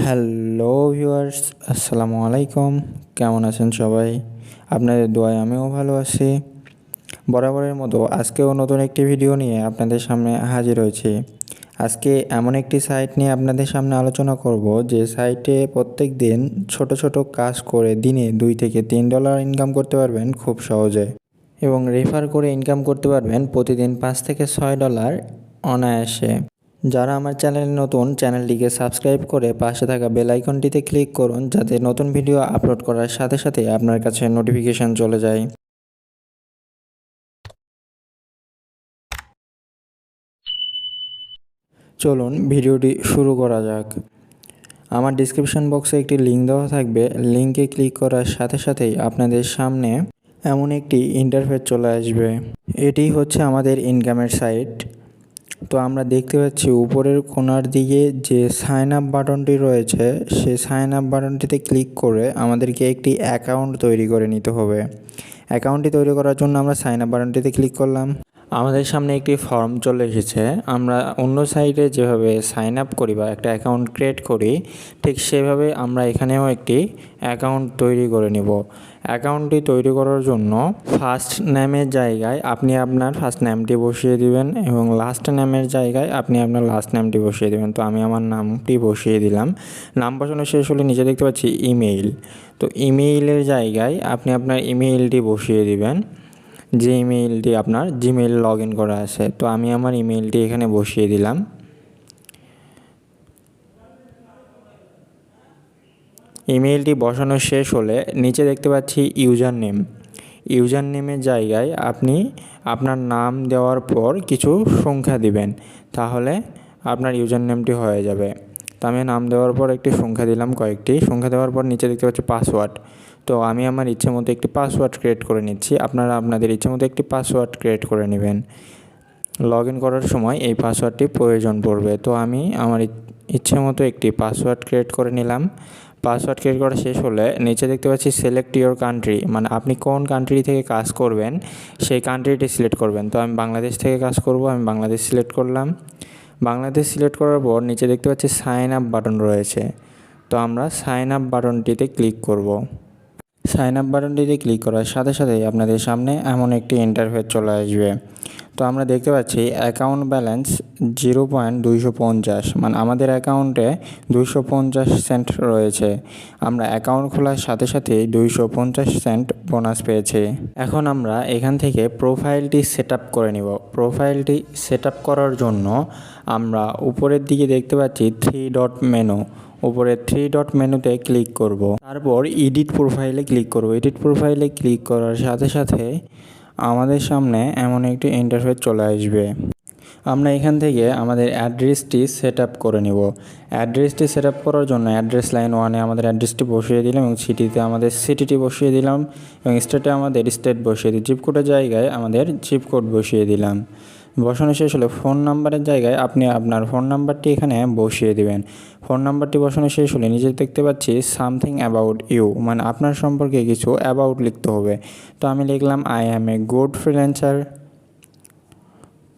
Hello viewers, আসসালামু আলাইকুম। কেমন আছেন সবাই? আপনাদের দোয়ায় আমিও ভালো আছি। বরাবরের মতো আজকেও নতুন একটি ভিডিও নিয়ে আপনাদের সামনে হাজির হয়েছি। আজকে এমন একটি সাইট নিয়ে আপনাদের সামনে আলোচনা করব, যে সাইটে প্রত্যেক দিন ছোট ছোট কাজ করে দিনে $2 থেকে $3 ইনকাম করতে পারবেন খুব সহজে, এবং রেফার করে ইনকাম করতে পারবেন প্রতিদিন $5 থেকে $6 অনায়াসে। যারা আমার চ্যানেলে নতুন, চ্যানেলটিকে সাবস্ক্রাইব করে পাশে থাকা বেল আইকনটিতে ক্লিক করুন, যাতে নতুন ভিডিও আপলোড করার সাথে সাথে আপনার কাছে নোটিফিকেশন চলে যায়। চলুন ভিডিওটি শুরু করা যাক। আমার ডিসক্রিপশন বক্সে একটি লিঙ্ক দেওয়া থাকবে। লিঙ্কে ক্লিক করার সাথে সাথেই আপনাদের সামনে এমন একটি ইন্টারফেস চলে আসবে। এটি হচ্ছে আমাদের ইনকামের সাইট। তো আমরা দেখতে পাচ্ছি উপরের কোণার দিকে যে সাইন আপ বাটনটি রয়েছে, সেই সাইন আপ বাটনটিতে ক্লিক করে আমাদেরকে একটি অ্যাকাউন্ট তৈরি করে নিতে হবে। অ্যাকাউন্টটি তৈরি করার জন্য আমরা সাইন আপ বাটনটিতে ক্লিক করলাম। আমাদের সামনে একটি ফর্ম চলে এসেছে। আমরা অন্য সাইটে যেভাবে সাইন আপ করি বা একটা অ্যাকাউন্ট ক্রিয়েট করি, ঠিক সেভাবে আমরা এখানেও একটি অ্যাকাউন্ট তৈরি করে নেব। অ্যাকাউন্টটি তৈরি করার জন্য ফার্স্ট নেমের জায়গায় আপনি আপনার ফার্স্ট নেমটি বসিয়ে দিবেন, এবং লাস্ট নেমের জায়গায় আপনি আপনার লাস্ট নেমটি বসিয়ে দেবেন। তো আমি আমার নামটি বসিয়ে দিলাম। নাম বসানো শেষ হলে নিচে দেখতে পাচ্ছি ইমেইল। তো ইমেইলের জায়গায় আপনি আপনার ইমেইলটি বসিয়ে দিবেন, যে ইমেইলটি আপনার জিমেইল লগ ইন করা আছে। তো আমি আমার ইমেইলটি এখানে বসিয়ে দিলাম। ইমেইলটি বসানো শেষ হলে নিচে দেখতে পাচ্ছি ইউজার নেম। ইউজার নেমের জায়গায় আপনি আপনার নাম দেওয়ার পর কিছু সংখ্যা দিবেন, তাহলে আপনার ইউজার নেমটি হয়ে যাবে। তো আমি নাম দেওয়ার পর একটি সংখ্যা দিলাম, কয়েকটি সংখ্যা দেওয়ার পর নিচে দেখতে পাচ্ছি পাসওয়ার্ড। তো আমি আমার ইচ্ছে মতো একটি পাসওয়ার্ড ক্রিয়েট করে নিচ্ছি। আপনারা আপনাদের ইচ্ছে মতো একটি পাসওয়ার্ড ক্রিয়েট করে নেবেন। লগ ইন করার সময় এই পাসওয়ার্ডটি প্রয়োজন পড়বে। তো আমি আমার ইচ্ছে মতো একটি পাসওয়ার্ড ক্রিয়েট করে নিলাম। পাসওয়ার্ড ক্রিয়েট করা শেষ হলে নিচে দেখতে পাচ্ছি সিলেক্ট ইওর কান্ট্রি, মানে আপনি কোন কান্ট্রি থেকে কাজ করবেন সেই কান্ট্রিটি সিলেক্ট করবেন। তো আমি বাংলাদেশ থেকে কাজ করব, আমি বাংলাদেশ সিলেক্ট করলাম। বাংলাদেশ সিলেক্ট করার পর নিচে দেখতে পাচ্ছি সাইন আপ বাটন রয়েছে। তো আমরা সাইন আপ বাটনটিতে ক্লিক করব। সাইন আপ বাটনটিতে ক্লিক করার সাথে সাথেই আপনাদের সামনে এমন একটি ইন্টারফেস চলে আসবে। তো আমরা দেখতে পাচ্ছি অ্যাকাউন্ট ব্যালেন্স 0.250, মানে আমাদের অ্যাকাউন্টে 250 সেন্ট রয়েছে। আমরা অ্যাকাউন্ট খোলার সাথে সাথে 250 সেন্ট বোনাস পেয়েছি। এখন আমরা এখান থেকে প্রোফাইলটি সেট আপ করে নিব। প্রোফাইলটি সেট আপ করার জন্য আমরা উপরের দিকে দেখতে পাচ্ছি 3 ডট মেনু। উপরে 3 ডট মেনুতে ক্লিক করব। তারপর এডিট প্রোফাইলে ক্লিক করব। এডিট প্রোফাইলে ক্লিক করার সাথে সাথে আমাদের সামনে এমন একটি ইন্টারফেস চলে আসবে। আমরা এখান থেকে আমাদের অ্যাড্রেসটি সেট আপ করে নেব। অ্যাড্রেসটি সেট আপ করার জন্য অ্যাড্রেস লাইন 1-এ আমাদের অ্যাড্রেসটি বসিয়ে দিলাম, এবং সিটিতে আমাদের সিটিটি বসিয়ে দিলাম, এবং স্টেটে আমাদের স্টেট বসিয়ে দিই। জিপ কোডের জায়গায় আমাদের জিপ কোড বসিয়ে দিলাম। বসানো শেষ হলে ফোন নাম্বারের জায়গায় আপনি আপনার ফোন নাম্বারটি এখানে বসিয়ে দিবেন। ফোন নাম্বারটি বসানো শেষ হলে নিচে দেখতে পাচ্ছি সামথিং অ্যাবাউট ইউ, মানে আপনার সম্পর্কে কিছু অ্যাবাউট লিখতে হবে। তো আমি লিখলাম I am a good freelancer.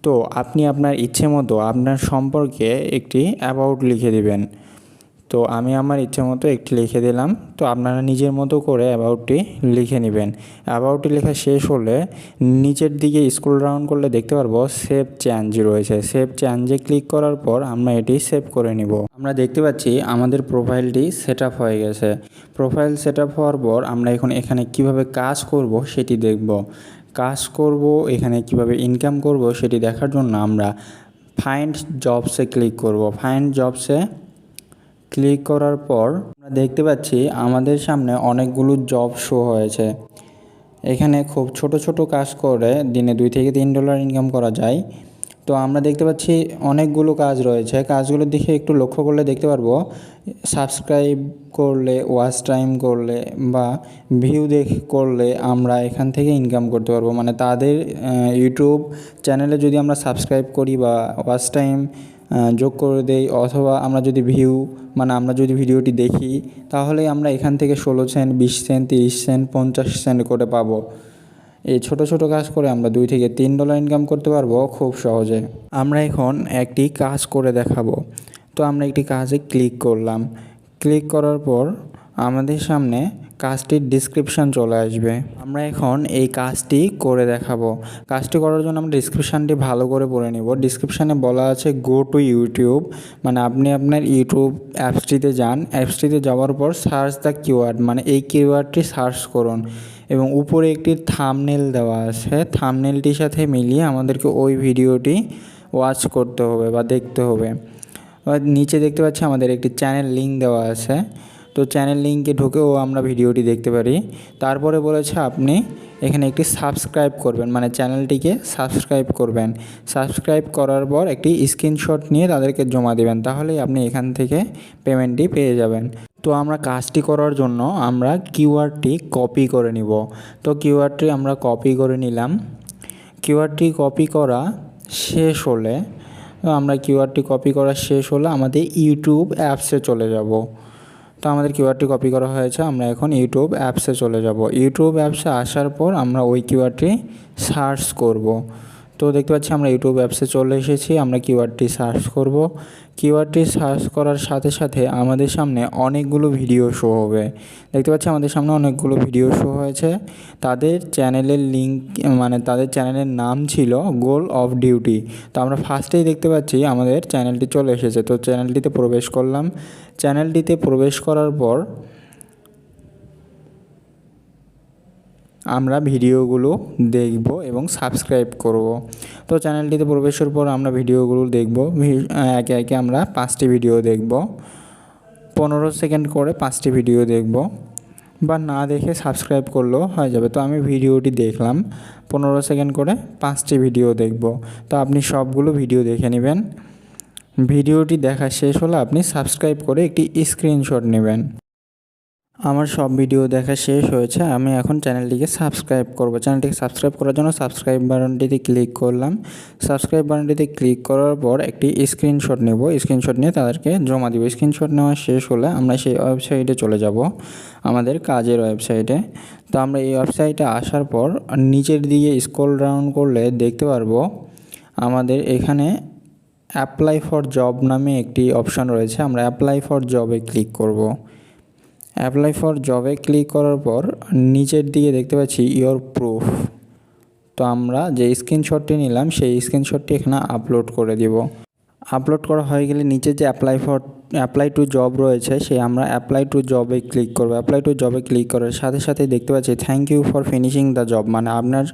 তো আপনি আপনার ইচ্ছে মতো আপনার সম্পর্কে একটি অ্যাবাউট লিখে দিবেন। তো আমি আমার ইচ্ছে মতো একটি লিখে দিলাম। তো আপনারা নিজের মতো করে অ্যাবাউটটি লিখে নেবেন। অ্যাবাউটটি লেখা শেষ হলে নিচের দিকে স্ক্রল ডাউন করলে দেখতে পারবো সেভ চেঞ্জ রয়েছে। সেভ চেঞ্জে ক্লিক করার পর আমরা এটি সেভ করে নিব। আমরা দেখতে পাচ্ছি আমাদের প্রোফাইলটি সেট আপ হয়ে গেছে। প্রোফাইল সেট আপ হওয়ার পর আমরা এখন এখানে কিভাবে কাজ করব সেটি দেখব। কাজ করব, এখানে কিভাবে ইনকাম করব সেটি দেখার জন্য আমরা ফাইন্ড জবসে ক্লিক করব। ফাইন্ড জবসে ক্লিক করার পর আমরা দেখতে পাচ্ছি আমাদের সামনে অনেকগুলো জব শো হয়েছে। এখানে খুব ছোট ছোট কাজ করে দিনে $2 থেকে $3 ইনকাম করা যায়। তো আমরা দেখতে পাচ্ছি অনেকগুলো কাজ রয়েছে। কাজগুলোর দিকে একটু লক্ষ্য করলে দেখতে পারবো সাবস্ক্রাইব করলে, ওয়াচ টাইম করলে বা ভিউ করলে আমরা এখান থেকে ইনকাম করতে পারবো। মানে তাদের ইউটিউব চ্যানেলে যদি আমরা সাবস্ক্রাইব করি বা ওয়াচ টাইম যোগ করে দেই, অথবা আমরা যদি ভিউ, মানে আমরা যদি ভিডিওটি দেখি, তাহলে আমরা এখান থেকে 16 সেন্ট, 20 সেন্ট, 30 সেন্ট, 50 সেন্ট করে পাবো। এই ছোট ছোট কাজ করে আমরা $2 থেকে $3 ইনকাম করতে পারবো খুব সহজে। আমরা এখন একটি কাজ করে দেখাবো। তো আমরা একটি কাজে ক্লিক করলাম। ক্লিক করার পর আমাদের সামনে কাজটির ডিসক্রিপশান চলে আসবে। আমরা এখন এই কাজটি করে দেখাবো। কাজটি করার জন্য আমরা ডিসক্রিপশানটি ভালো করে পড়ে নিব। ডিসক্রিপশানে বলা আছে গো টু ইউটিউব, মানে আপনি আপনার ইউটিউব অ্যাপসটিতে যান, অ্যাপসটিতে যাওয়ার পর সার্চ দ্য কিওয়ার্ড, মানে এই কিওয়ার্ডটি সার্চ করুন এবং উপরে একটি থাম্বনেল দেওয়া আছে, থাম্বনেলটির সাথে মিলিয়ে আমাদেরকে ওই ভিডিওটি ওয়াচ করতে হবে বা দেখতে হবে। নিচে দেখতে পাচ্ছি আমাদের একটি চ্যানেল লিঙ্ক দেওয়া আছে, তো চ্যানেল লিঙ্কে ঢুকেও আমরা ভিডিওটি দেখতে পারি। তারপরে বলেছে আপনি এখানে একটি সাবস্ক্রাইব করবেন, মানে চ্যানেলটিকে সাবস্ক্রাইব করবেন। সাবস্ক্রাইব করার পর একটি স্ক্রিনশট নিয়ে তাদেরকে জমা দেবেন, তাহলেই আপনি এখান থেকে পেমেন্টটি পেয়ে যাবেন। তো আমরা কাজটি করার জন্য আমরা কিওয়ার্ডটি কপি করে নিব। তো কিওয়ার্ডটি আমরা কপি করে নিলাম। কিওয়ার্ডটি কপি করা শেষ হলে আমরা কিওয়ার্ডটি কপি করা শেষ হলে আমাদের ইউটিউব অ্যাপসে চলে যাব। তো আমাদের কিওয়ার্ডটি কপি করা হয়েছে, আমরা এখন ইউটিউব অ্যাপসে চলে যাব। ইউটিউব অ্যাপসে আসার পর আমরা ওই কিওয়ার্ডটি সার্চ করব। তো দেখতে পাচ্ছি আমরা ইউটিউব অ্যাপসে চলে এসেছি, আমরা কিওয়ার্ডটি সার্চ করব। কিওয়ার্ডটি সার্চ করার সাথে সাথে আমাদের সামনে অনেকগুলো ভিডিও শো হবে। দেখতে পাচ্ছি আমাদের সামনে অনেকগুলো ভিডিও শো হয়েছে। তাদের চ্যানেলের লিঙ্ক, মানে তাদের চ্যানেলের নাম ছিল গোল অফ ডিউটি। তো আমরা ফার্স্টেই দেখতে পাচ্ছি আমাদের চ্যানেলটি চলে এসেছে। তো চ্যানেলটিতে প্রবেশ করলাম। চ্যানেলটিতে প্রবেশ করার পর আমরা ভিডিওগুলো দেখব এবং সাবস্ক্রাইব করব। তো চ্যানেলটিতে প্রবেশের পর আমরা ভিডিওগুলো দেখব, একে একে আমরা 5টি ভিডিও দেখব। 15 সেকেন্ড করে 5টি ভিডিও দেখব, বা না দেখে সাবস্ক্রাইব করলেও হয়ে যাবে। তো আমি ভিডিওটি দেখলাম, 15 সেকেন্ড করে 5টি ভিডিও দেখব। তো আপনি সবগুলো ভিডিও দেখে নেবেন। ভিডিওটি দেখা শেষ হলে আপনি সাবস্ক্রাইব করে একটি স্ক্রিনশট নেবেন। আমার সব ভিডিও দেখা শেষ হয়েছে, আমি এখন চ্যানেলটিকে সাবস্ক্রাইব করব। চ্যানেলটিকে সাবস্ক্রাইব করার জন্য সাবস্ক্রাইব বাটনটিতে ক্লিক করলাম। সাবস্ক্রাইব বাটনটিতে ক্লিক করার পর একটি স্ক্রিনশট নেব, স্ক্রিনশট নিয়ে তাদেরকে জমা দিব। স্ক্রিনশট নেওয়া শেষ হলে আমরা সেই ওয়েবসাইটে চলে যাব, আমাদের কাজের ওয়েবসাইটে। তো আমরা এই ওয়েবসাইটে আসার পর নিচের দিকে স্ক্রল ডাউন করলে দেখতে পারবো আমাদের এখানে অ্যাপ্লাই ফর জব নামে একটি অপশান রয়েছে। আমরা অ্যাপ্লাই ফর জবে ক্লিক করব। অ্যাপ্লাই ফর জবে ক্লিক করার পর নিচের দিকে দেখতে পাচ্ছি ইয়োর প্রুফ। তো আমরা যে স্ক্রিনশটটি নিলাম সেই স্ক্রিনশটটি এখানে আপলোড করে দিব। আপলোড করা হয়ে গেলে নিচে যে অ্যাপ্লাই টু জব রয়েছে, সেই আমরা অ্যাপ্লাই টু জবে ক্লিক করব। অ্যাপ্লাই টু জবে ক্লিক করার সাথে সাথে দেখতে পাচ্ছি thank you for finishing the job, মানে আপনার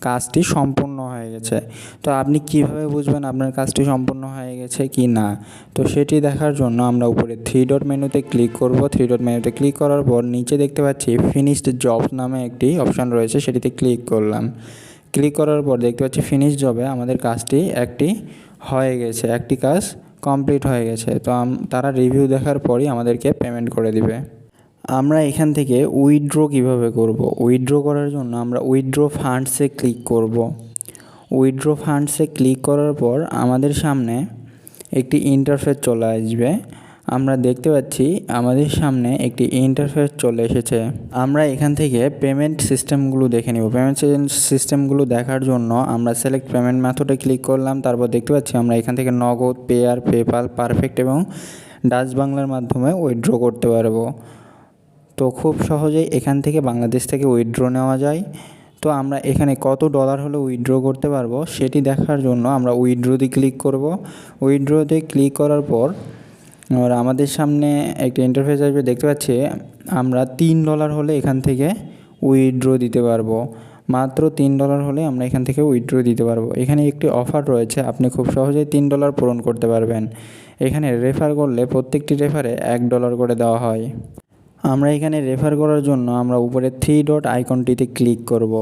কাজটি সম্পূর্ণ হয়ে গেছে। তো আপনি কিভাবে বুঝবেন আপনার কাজটি সম্পূর্ণ হয়ে গেছে কি না? তো সেটি দেখার জন্য আমরা উপরে 3 ডট মেনুতে ক্লিক করব। 3 ডট মেনুতে ক্লিক করার পর নিচে দেখতে পাচ্ছি ফিনিশড জব নামে একটি অপশান রয়েছে, সেটিতে ক্লিক করলাম। ক্লিক করার পর দেখতে পাচ্ছি ফিনিশ জবে আমাদের কাজটি একটি হয়ে গেছে, একটি কাজ কমপ্লিট হয়ে গেছে। তো তারা রিভিউ দেখার পরই আমাদেরকে পেমেন্ট করে দিবে। আমরা এখান থেকে উইথড্র কিভাবে করব? উইথড্র করার জন্য আমরা উইথড্র ফান্ডসে ক্লিক করব। উইথড্র ফান্ডসে ক্লিক করার পর আমাদের সামনে একটি ইন্টারফেস চলে আসবে। আমরা দেখতে পাচ্ছি আমাদের সামনে একটি ইন্টারফেস চলে এসেছে। আমরা এখান থেকে পেমেন্ট সিস্টেমগুলো দেখে নেব। পেমেন্ট সিস্টেমগুলো দেখার জন্য আমরা সিলেক্ট পেমেন্ট মেথডে ক্লিক করলাম। তারপর দেখতে পাচ্ছি আমরা এখান থেকে নগদ, পেয়ার, পেপাল, পারফেক্ট এবং ডাচ বাংলার মাধ্যমে উইথড্র করতে পারবো। তো খুব সহজেই এখান থেকে বাংলাদেশ থেকে উইথড্র নেওয়া যায়। তো আমরা এখানে কত ডলার হলে উইথড্র করতে পারবো সেটি দেখার জন্য আমরা উইথড্রোতে ক্লিক করব। উইথড্রোতে ক্লিক করার পর আর আমাদের সামনে একটা ইন্টারফেস আসবে। দেখতে পাচ্ছি আমরা $3 হলে এখান থেকে উইথড্র দিতে পারবো। মাত্র $3 হলে আমরা এখান থেকে উইথড্র দিতে পারবো। এখানে একটি অফার রয়েছে, আপনি খুব সহজেই $3 পূরণ করতে পারবেন। এখানে রেফার করলে প্রত্যেকটি রেফারে $1 করে দেওয়া হয়। আমরা এখানে রেফার করার জন্য আমরা উপরে 3 ডট আইকনটিতে ক্লিক করব।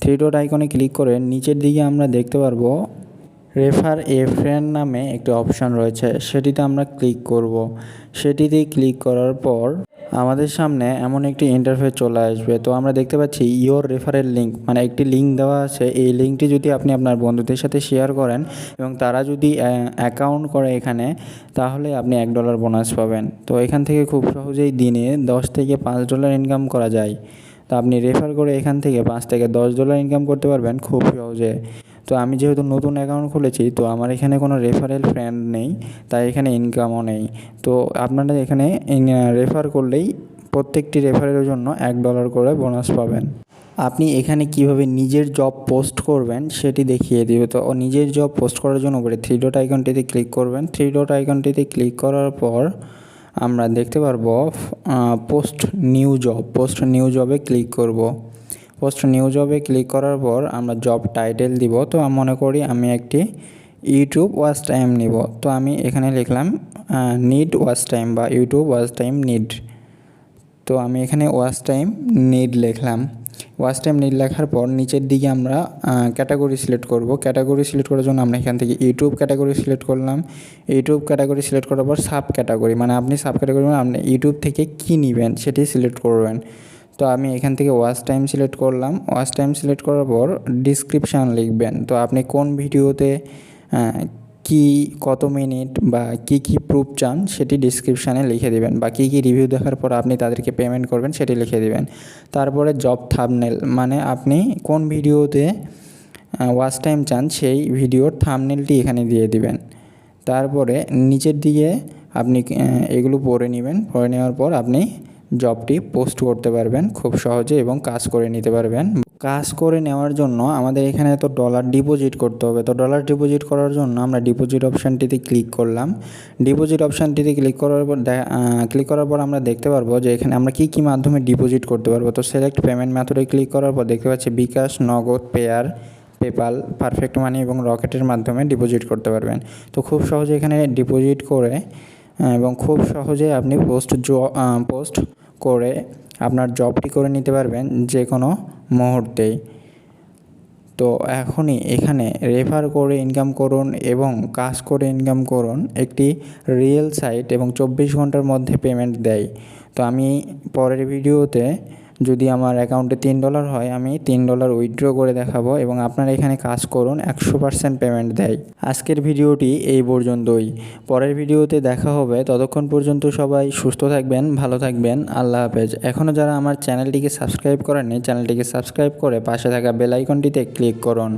3 ডট আইকনে ক্লিক করে নিচের দিকে আমরা দেখতে পারবো রেফার এ ফ্রেন্ড নামে একটি অপশান রয়েছে, সেটিতে আমরা ক্লিক করব। সেটিতে ক্লিক করার পর আমাদের সামনে এমন একটি ইন্টারফেস চলে আসবে। তো আমরা দেখতে পাচ্ছি ইয়োর রেফারেল লিঙ্ক, মানে একটি লিঙ্ক দেওয়া আছে। এই লিঙ্কটি যদি আপনি আপনার বন্ধুদের সাথে শেয়ার করেন এবং তারা যদি অ্যাকাউন্ট করে এখানে, তাহলে আপনি $1 বোনাস পাবেন। তো এখান থেকে খুব সহজেই দিনে $10 থেকে $5 ইনকাম করা যায়। তো আপনি রেফার করে এখান থেকে $5 থেকে $10 ইনকাম করতে পারবেন খুব সহজে। তো আমি যেহেতু নতুন অ্যাকাউন্ট খুলেছি, তো আমার এখানে কোনো রেফারেল ফ্রেন্ড নেই, তাই এখানে ইনকামও নেই। তো আপনারা এখানে রেফার করলেই প্রত্যেকটি রেফারের জন্য $1 করে বোনাস পাবেন। আপনি এখানে কিভাবে নিজের জব পোস্ট করবেন সেটি দেখিয়ে দিবে। তো নিজের জব পোস্ট করার জন্য উপরে 3 ডট আইকনটিতে ক্লিক করবেন। 3 ডট আইকনটিতে ক্লিক করার পর আমরা দেখতে পারবো পোস্ট নিউ জবে ক্লিক করব। পোস্ট নিউ জবে ক্লিক করার পর আমরা জব টাইটেল দিব। তো আমি মনে করি আমি একটি ইউটিউব ওয়াচ টাইম নিব। তো আমি এখানে লিখলাম নিড ওয়াচ টাইম বা ইউটিউব ওয়াচ টাইম নিড। তো আমি এখানে ওয়াচ টাইম নিড লিখলাম। ওয়াচ টাইম নিড লেখার পর নিচের দিকে আমরা ক্যাটাগরি সিলেক্ট করব। ক্যাটাগরি সিলেক্ট করার জন্য আমরা এখান থেকে ইউটিউব ক্যাটাগরি সিলেক্ট করলাম। ইউটিউব ক্যাটাগরি সিলেক্ট করার পর সাব ক্যাটাগরি, মানে আপনি সাব ক্যাটাগরি মানে আপনি ইউটিউব থেকে কী নেবেন সেটি সিলেক্ট করবেন। তো আমি এখান থেকে ওয়াচ টাইম সিলেক্ট করলাম। ওয়াচ টাইম সিলেক্ট করার পর ডিসক্রিপশান লিখবেন। তো আপনি কোন ভিডিওতে কি কত মিনিট বা কি প্রুফ চান সেটি ডিসক্রিপশানে লিখে দেবেন, বা কী রিভিউ দেখার পর আপনি তাদেরকে পেমেন্ট করবেন সেটি লিখে দেবেন। তারপরে জব থাম্বনেল, মানে আপনি কোন ভিডিওতে ওয়াচ টাইম চান সেই ভিডিওর থাম্বনেলটি এখানে দিয়ে দিবেন। তারপরে নিচের দিকে আপনি এগুলো পড়ে নেবেন। পড়ে নেওয়ার পর আপনি জবটি পোস্ট করতে পারবেন খুব সহজে এবং কাজ করে নিতে পারবেন। কাজ করে নেওয়ার জন্য আমাদের এখানে তো ডলার ডিপোজিট করতে হবে। তো ডলার ডিপোজিট করার জন্য আমরা ডিপোজিট অপশানটিতে ক্লিক করলাম। ডিপোজিট অপশানটিতে ক্লিক করার পর আমরা দেখতে পারবো যে এখানে আমরা কী মাধ্যমে ডিপোজিট করতে পারবো। তো সিলেক্ট পেমেন্ট মেথডে ক্লিক করার পর দেখতে পাচ্ছি বিকাশ, নগদ, পেয়ার, পেপাল, পারফেক্ট মানি এবং রকেটের মাধ্যমে ডিপোজিট করতে পারবেন। তো খুব সহজে এখানে ডিপোজিট করে এবং খুব সহজে আপনি পোস্ট করে আপনার জবটি করে নিতে পারবেন যে কোনো মুহূর্তেই। তো এখনই এখানে রেফার করে ইনকাম করুন এবং কাজ করে ইনকাম করুন। একটি রিয়েল সাইট এবং 24 ঘন্টার মধ্যে পেমেন্ট দেয়। তো আমি পরের ভিডিওতে যদি আমার অ্যাকাউন্টে $3 হয় আমি $3 উইথড্র করে দেখাবো এবং আপনারা এখানে কাজ করুন, 100% পেমেন্ট দেয়। আজকের ভিডিওটি এই পর্যন্তই। পরের ভিডিওতে দেখা হবে। ততক্ষণ পর্যন্ত সবাই সুস্থ থাকবেন, ভালো থাকবেন। আল্লাহ হাফেজ। এখনও যারা আমার চ্যানেলটিকে সাবস্ক্রাইব করেননি, চ্যানেলটিকে সাবস্ক্রাইব করে পাশে থাকা বেল আইকনটিতে ক্লিক করুন।